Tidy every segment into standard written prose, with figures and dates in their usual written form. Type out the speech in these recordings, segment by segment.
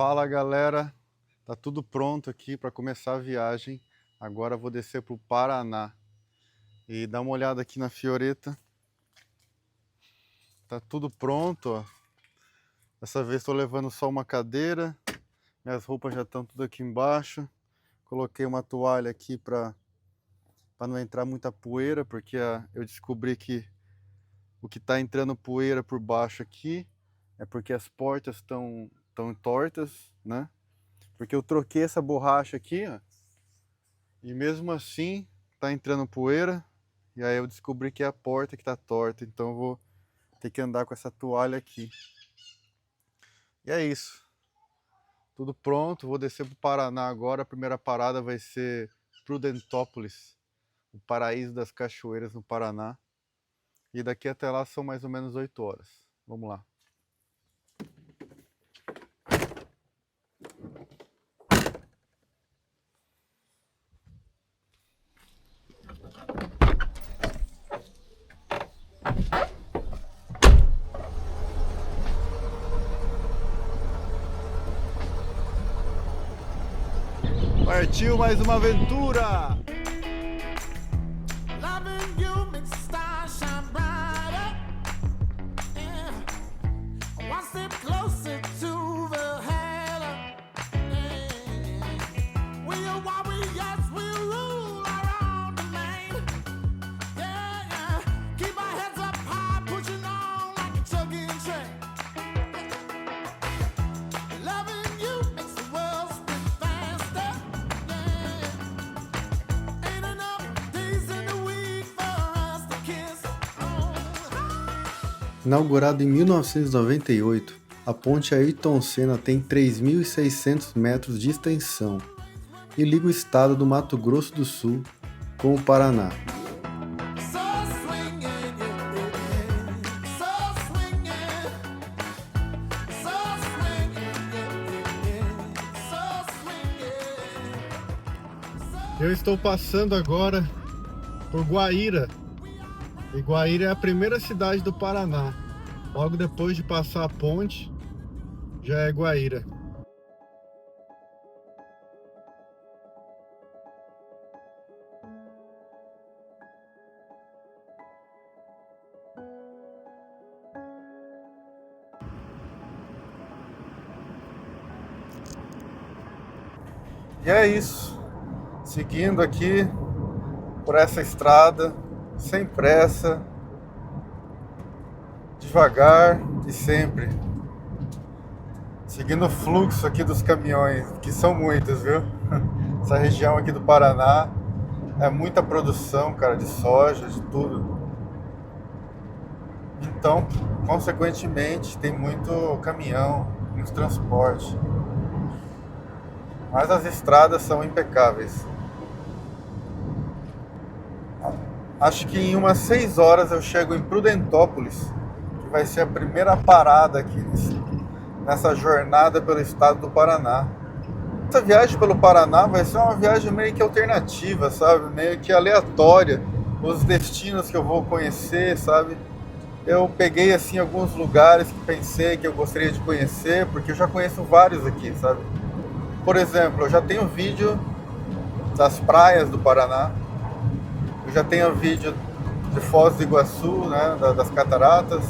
Fala galera, tá tudo pronto aqui para começar a viagem. Agora vou descer para o Paraná e dar uma olhada aqui na Fioretta. Tá tudo pronto, ó. Dessa vez estou levando só uma cadeira, minhas roupas já estão tudo aqui embaixo. Coloquei uma toalha aqui para não entrar muita poeira, porque eu descobri que o que está entrando poeira por baixo aqui é porque as portas estão tortas, né? Porque eu troquei essa borracha aqui, ó, e mesmo assim tá entrando poeira. E aí eu descobri que é a porta que tá torta, então eu vou ter que andar com essa toalha aqui. E é isso. Tudo pronto, vou descer pro Paraná agora. A primeira parada vai ser Prudentópolis, o paraíso das cachoeiras no Paraná. E daqui até lá são mais ou menos 8 horas. Vamos lá. Partiu mais uma aventura! Inaugurada em 1998, a ponte Ayrton Senna tem 3.600 metros de extensão e liga o estado do Mato Grosso do Sul com o Paraná. Eu estou passando agora por Guaíra. E Guaíra é a primeira cidade do Paraná. Logo depois de passar a ponte, já é Guaíra. E é isso. Seguindo aqui por essa estrada, sem pressa, devagar e sempre. Seguindo o fluxo aqui dos caminhões, que são muitos, viu? Essa região aqui do Paraná é muita produção, cara, de soja, de tudo. Então, consequentemente, tem muito caminhão, muito transporte. Mas as estradas são impecáveis. Acho que em umas 6 horas eu chego em Prudentópolis, que vai ser a primeira parada aqui nessa jornada pelo estado do Paraná. Essa viagem pelo Paraná vai ser uma viagem meio que alternativa, sabe? Meio que aleatória. Os destinos que eu vou conhecer, sabe? Eu peguei assim alguns lugares que pensei que eu gostaria de conhecer, porque eu já conheço vários aqui, sabe? Por exemplo, eu já tenho vídeo das praias do Paraná. Eu já tenho vídeo de Foz do Iguaçu, né, das cataratas.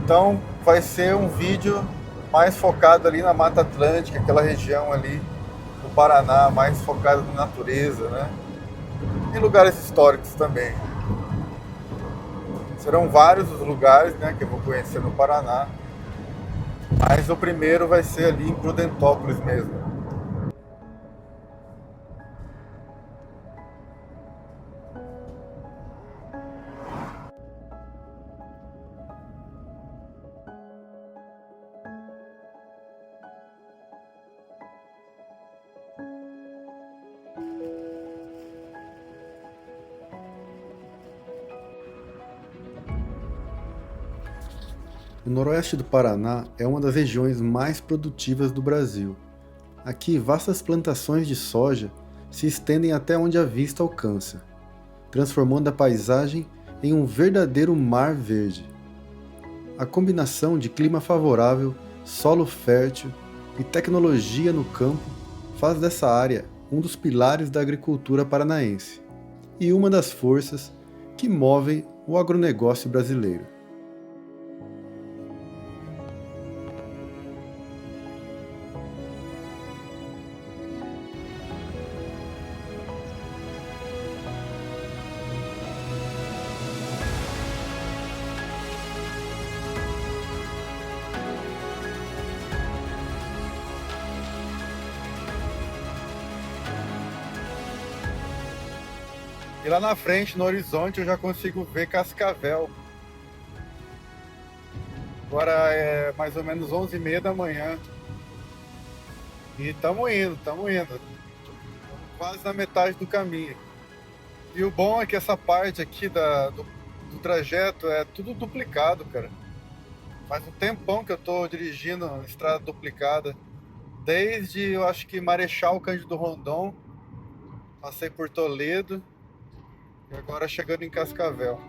Então vai ser um vídeo mais focado ali na Mata Atlântica, aquela região ali do Paraná, mais focado na natureza, né? E lugares históricos também. Serão vários os lugares, né, que eu vou conhecer no Paraná. Mas o primeiro vai ser ali em Prudentópolis mesmo. O noroeste do Paraná é uma das regiões mais produtivas do Brasil. Aqui, vastas plantações de soja se estendem até onde a vista alcança, transformando a paisagem em um verdadeiro mar verde. A combinação de clima favorável, solo fértil e tecnologia no campo faz dessa área um dos pilares da agricultura paranaense e uma das forças que movem o agronegócio brasileiro. E lá na frente, no horizonte, eu já consigo ver Cascavel. Agora é mais ou menos 11h30 da manhã. E estamos indo. Quase na metade do caminho. E o bom é que essa parte aqui do trajeto é tudo duplicado, cara. Faz um tempão que eu tô dirigindo estrada duplicada. Desde, eu acho que Marechal Cândido Rondon. Passei por Toledo. E agora chegando em Cascavel.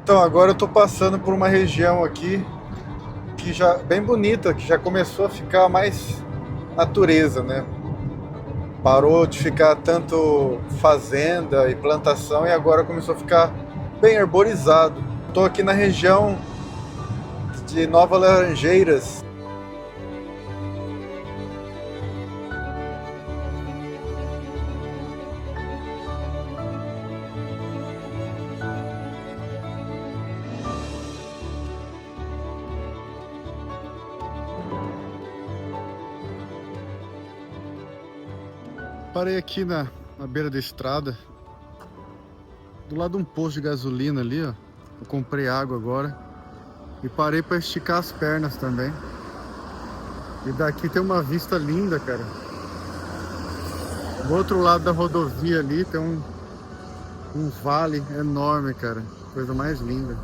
Então agora eu tô passando por uma região aqui que já bem bonita, que já começou a ficar mais natureza, né? Parou de ficar tanto fazenda e plantação e agora começou a ficar bem arborizado. Tô aqui na região de Nova Laranjeiras. Parei aqui na beira da estrada, do lado de um posto de gasolina ali, ó. Eu comprei água agora e parei para esticar as pernas também. E daqui tem uma vista linda, cara. Do outro lado da rodovia ali tem um vale enorme, cara. Coisa mais linda.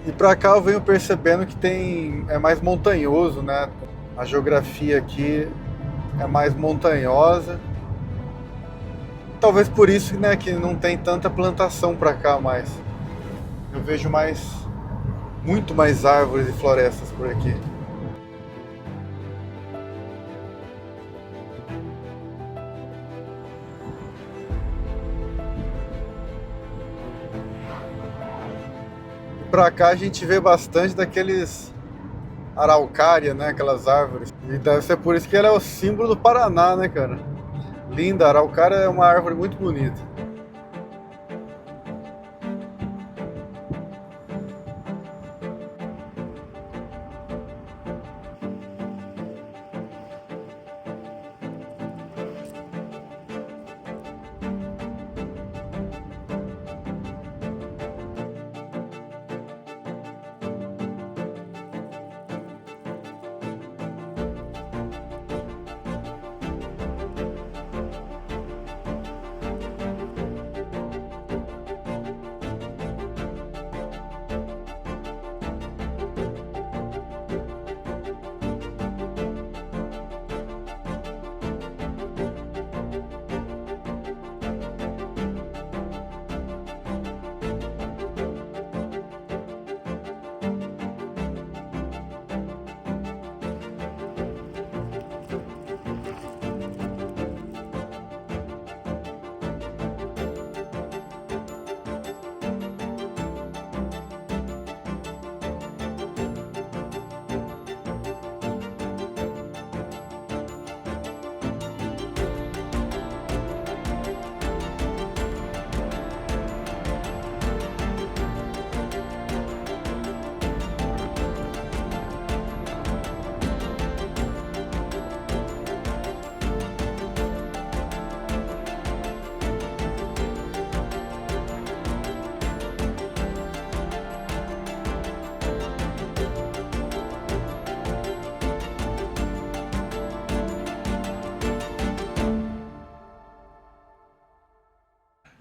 E pra cá eu venho percebendo que é mais montanhoso, né? A geografia aqui é mais montanhosa. Talvez por isso, né, que não tem tanta plantação pra cá mais. Eu vejo muito mais árvores e florestas por aqui. Pra cá a gente vê bastante daqueles araucária, né? Aquelas árvores. E deve ser por isso que ela é o símbolo do Paraná, né, cara? Linda, a araucária é uma árvore muito bonita.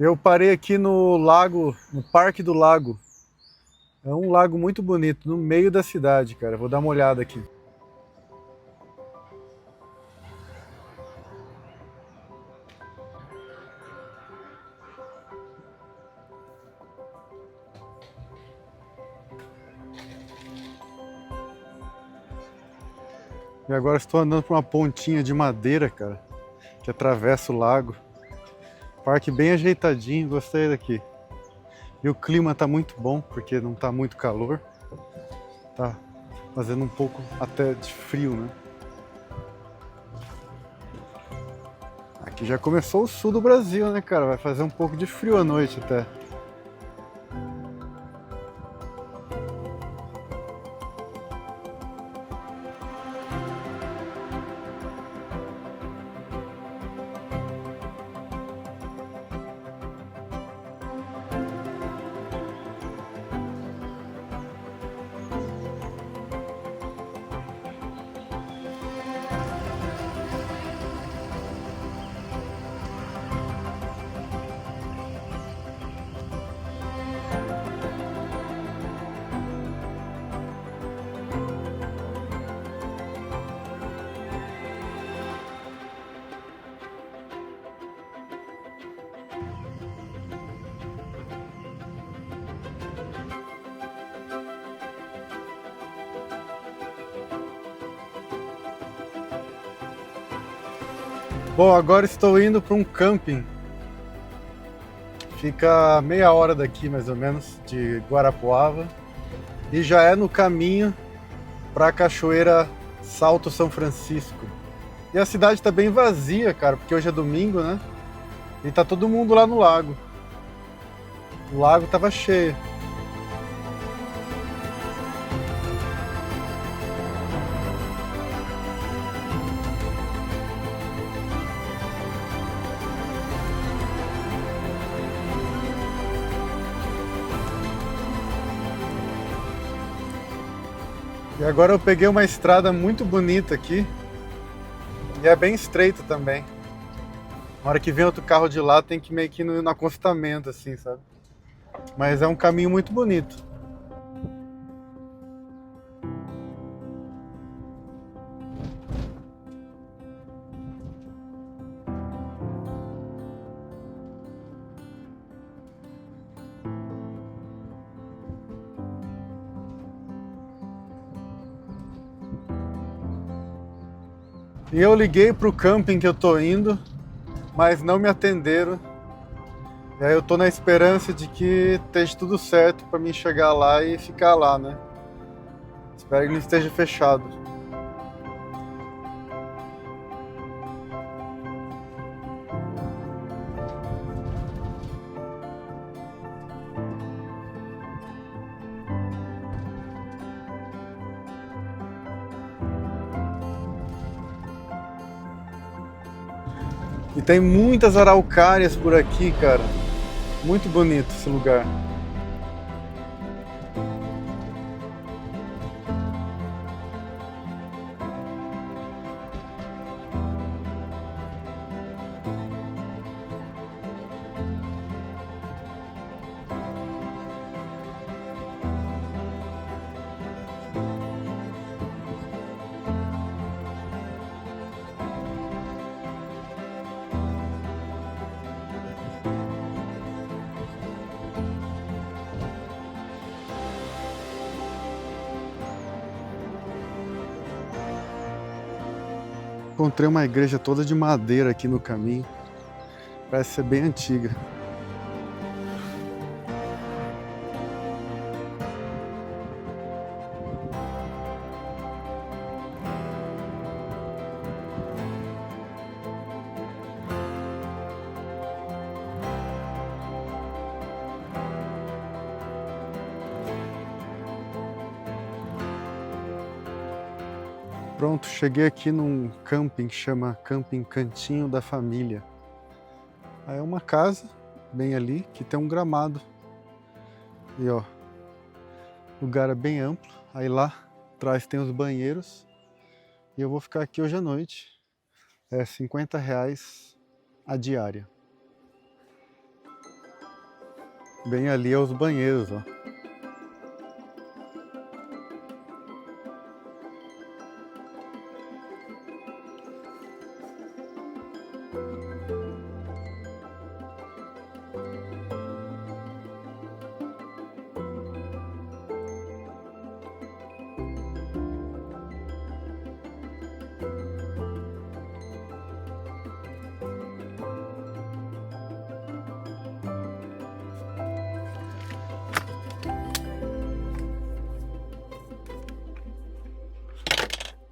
Eu parei aqui no lago, no Parque do Lago. É um lago muito bonito, no meio da cidade, cara. Vou dar uma olhada aqui. E agora estou andando por uma pontinha de madeira, cara, que atravessa o lago. Parque bem ajeitadinho, gostei daqui. E o clima tá muito bom, porque não tá muito calor. Tá fazendo um pouco até de frio, né? Aqui já começou o sul do Brasil, né, cara? Vai fazer um pouco de frio à noite até. Bom, agora estou indo para um camping. Fica meia hora daqui, mais ou menos, de Guarapuava. E já é no caminho para a Cachoeira Salto São Francisco. E a cidade está bem vazia, cara, porque hoje é domingo, né? E tá todo mundo lá no lago. O lago estava cheio. E agora eu peguei uma estrada muito bonita aqui. E é bem estreita também. Na hora que vem outro carro de lá, tem que meio que ir no acostamento, assim, sabe? Mas é um caminho muito bonito. E eu liguei pro camping que eu tô indo, mas não me atenderam. E aí eu tô na esperança de que esteja tudo certo para mim chegar lá e ficar lá, né? Espero que não esteja fechado. E tem muitas araucárias por aqui, cara. Muito bonito esse lugar. Encontrei uma igreja toda de madeira aqui no caminho. Parece ser bem antiga. Pronto, cheguei aqui num camping que chama Camping Cantinho da Família. Aí é uma casa, bem ali, que tem um gramado. E ó, o lugar é bem amplo. Aí lá atrás tem os banheiros. E eu vou ficar aqui hoje à noite. É R$ 50 a diária. Bem ali é os banheiros, ó.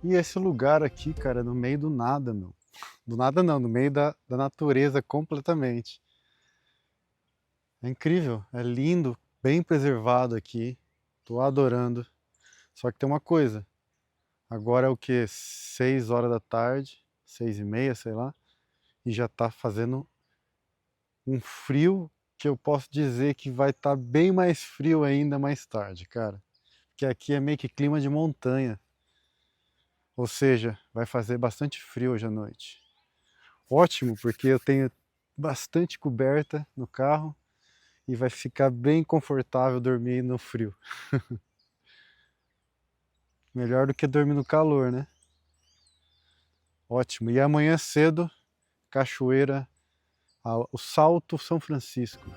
E esse lugar aqui, cara, no meio do nada, meu. Do nada não, no meio da natureza completamente. É incrível, é lindo, bem preservado aqui. Tô adorando. Só que tem uma coisa. Agora é o que? 6 horas da tarde, 6h30, sei lá. E já tá fazendo um frio que eu posso dizer que vai estar bem mais frio ainda mais tarde, cara. Porque aqui é meio que clima de montanha. Ou seja, vai fazer bastante frio hoje à noite. Ótimo, porque eu tenho bastante coberta no carro e vai ficar bem confortável dormir no frio. Melhor do que dormir no calor, né? Ótimo. E amanhã cedo, cachoeira, o Salto São Francisco.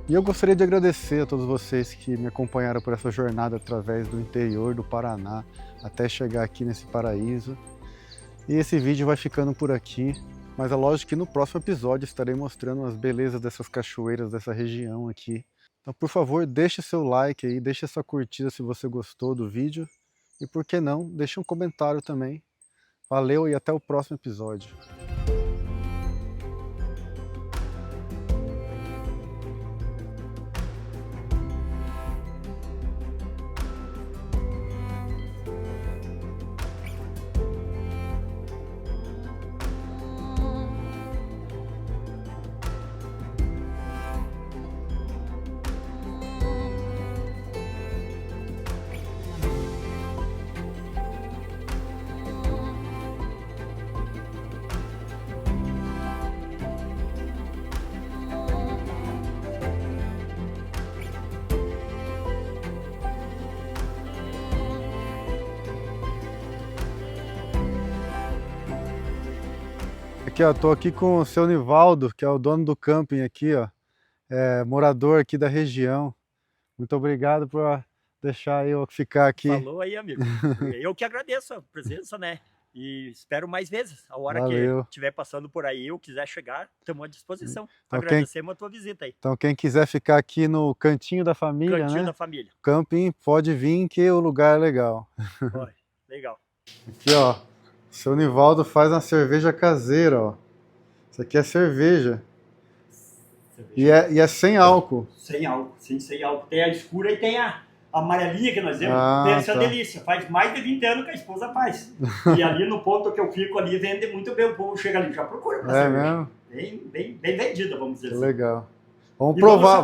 E eu gostaria de agradecer a todos vocês que me acompanharam por essa jornada através do interior do Paraná até chegar aqui nesse paraíso. E esse vídeo vai ficando por aqui, mas é lógico que no próximo episódio estarei mostrando as belezas dessas cachoeiras dessa região aqui. Então, por favor, deixe seu like aí, deixe sua curtida se você gostou do vídeo. E por que não, deixe um comentário também. Valeu e até o próximo episódio. Aqui, ó, tô aqui com o seu Nivaldo, que é o dono do camping aqui, ó. É morador aqui da região. Muito obrigado por deixar eu ficar aqui. Falou aí, amigo. Eu que agradeço a presença, né? E espero mais vezes. A hora Valeu. que estiver passando por aí, eu quiser chegar, estamos à disposição. Então, Agradecemos a tua visita aí. Então quem quiser ficar aqui no cantinho da família, Cantinho né? da família. Camping, pode vir que o lugar é legal. Olha, legal. Aqui, ó. O seu Nivaldo faz uma cerveja caseira, ó. Isso aqui é cerveja. E é sem álcool. Sem álcool, sem álcool. Tem a escura e tem a amarelinha que nós vemos. Essa é tá. delícia. Faz mais de 20 anos que a esposa faz. E ali no ponto que eu fico ali, vende muito bem. O povo chega ali, já procura pra cerveja. Mesmo? Bem vendida, vamos dizer assim. Legal. Vamos provar,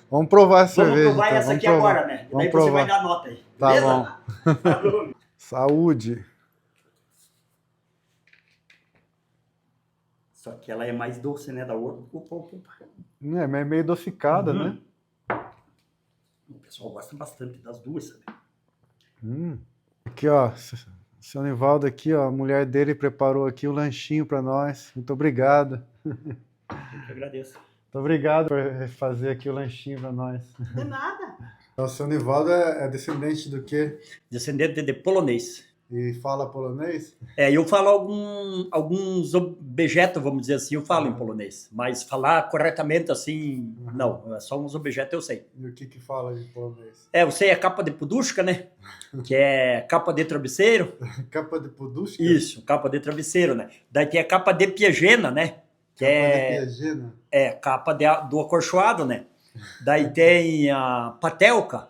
vamos provar essa cerveja. Vamos provar essa aqui agora, né? Vamos Daí provar. você vai dar nota aí. Tá Beleza? bom. Saúde. Só que ela é mais doce, né? Da outra. É meio adocicada, né? O pessoal gosta bastante das duas, sabe? Aqui, ó. Seu Nivaldo aqui, ó. A mulher dele preparou aqui o lanchinho para nós. Muito obrigado. Eu que agradeço. Muito obrigado por fazer aqui o lanchinho para nós. De nada. Então, o seu Nivaldo é descendente do quê? Descendente de polonês. E fala polonês? Eu falo alguns objetos, vamos dizer assim, eu falo em polonês. Mas falar corretamente assim, não. É só uns objetos eu sei. E o que fala em polonês? Eu sei a capa de poduszka, né? Que é capa de travesseiro. Capa de poduszka? Isso, capa de travesseiro, né? Daí tem a capa de piegena, né? Que capa de piegena? Capa do acolchoado, né? Daí tem a patelka.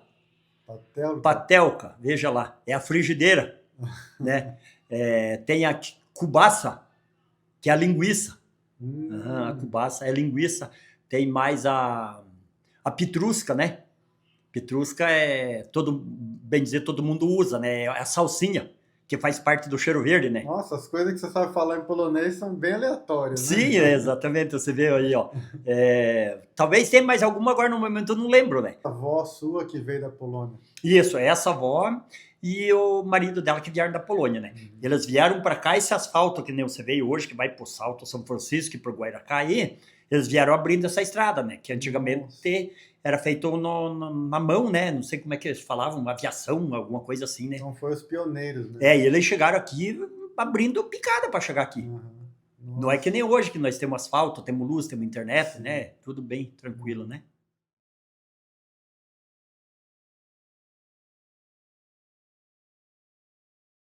Patelka, veja lá. É a frigideira. Né? Tem a cubaça, que é a linguiça. A cubaça é linguiça. Tem mais a pitrusca, né? Pitrusca bem dizer, todo mundo usa, né? É a salsinha, que faz parte do cheiro verde, né? Nossa, as coisas que você sabe falar em polonês são bem aleatórias, né? Sim, exatamente. Você vê aí, ó. Talvez tenha mais alguma, agora no momento eu não lembro, né? A avó sua que veio da Polônia. Isso, essa avó e o marido dela que vieram da Polônia, né? Eles vieram para cá, esse asfalto que nem você veio hoje, que vai pro Salto São Francisco e pro Guairacaí, eles vieram abrindo essa estrada, né? Que antigamente era feito na mão, né? Não sei como é que eles falavam, aviação, alguma coisa assim, né? Então foi os pioneiros, né? E eles chegaram aqui abrindo picada para chegar aqui. Não é que nem hoje, que nós temos asfalto, temos luz, temos internet, né? Tudo bem tranquilo, né?